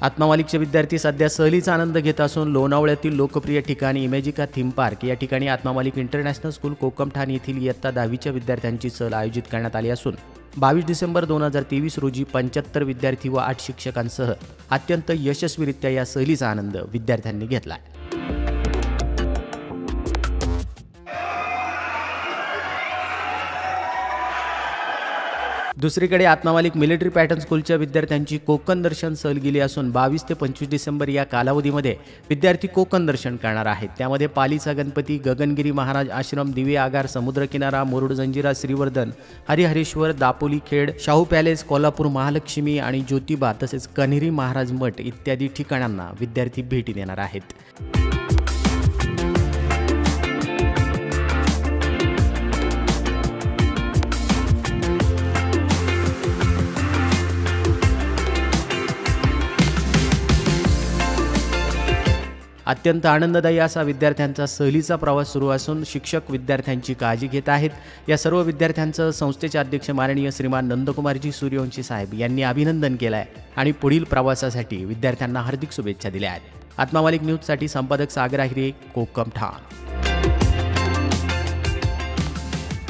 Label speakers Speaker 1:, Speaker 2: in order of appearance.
Speaker 1: आत्मामालिकचे विद्यार्थी सध्या सहलीचा आनंद घेत असून लोणावळ्यातील लोकप्रिय ठिकाणी इमेजिका थीम पार्क या ठिकाणी आत्मामालिक इंटरनॅशनल स्कूल कोकमठाण येथील इयत्ता 10वीच्या विद्यार्थ्यांची सहल आयोजित करण्यात आली असून 22 डिसेंबर 2023 रोजी 75 विद्यार्थी व 8 शिक्षकांसह अत्यंत यशस्वीरित्या या सहलीचा आनंद विद्यार्थ्यांनी घेतला. दुसरीकडे आत्मामालिक मिलिटरी पॅटर्न स्कूलच्या विद्यार्थ्यांची कोकण दर्शन सहल गेली असून 22 ते 25 डिसेंबर या कालावधीमध्ये विद्यार्थी कोकण दर्शन करणार आहेत. त्यामध्ये पालीचा गणपती, गगनगिरी महाराज आश्रम, दिवे आगार, समुद्रकिनारा, मुरुड जंजिरा, श्रीवर्धन, हरिहरेश्वर, दापोली खेड, शाहू पॅलेस, कोल्हापूर महालक्ष्मी आणि ज्योतिबा तसेच कन्हेरी महाराज मठ इत्यादी ठिकाणांना विद्यार्थी भेटी देणार आहेत. अत्यंत आनंददायी असा विद्यार्थ्यांचा सहलीचा प्रवास सुरू असून शिक्षक विद्यार्थ्यांची काळजी घेत आहेत. या सर्व विद्यार्थ्यांचं संस्थेचे अध्यक्ष माननीय श्रीमान नंदकुमारजी सूर्यवंशी साहेब यांनी अभिनंदन केलं आहे आणि पुढील प्रवासासाठी विद्यार्थ्यांना हार्दिक शुभेच्छा दिल्या आहेत. आत्मामालिक न्यूजसाठी संपादक सागर आहिरे, कोकमठाण.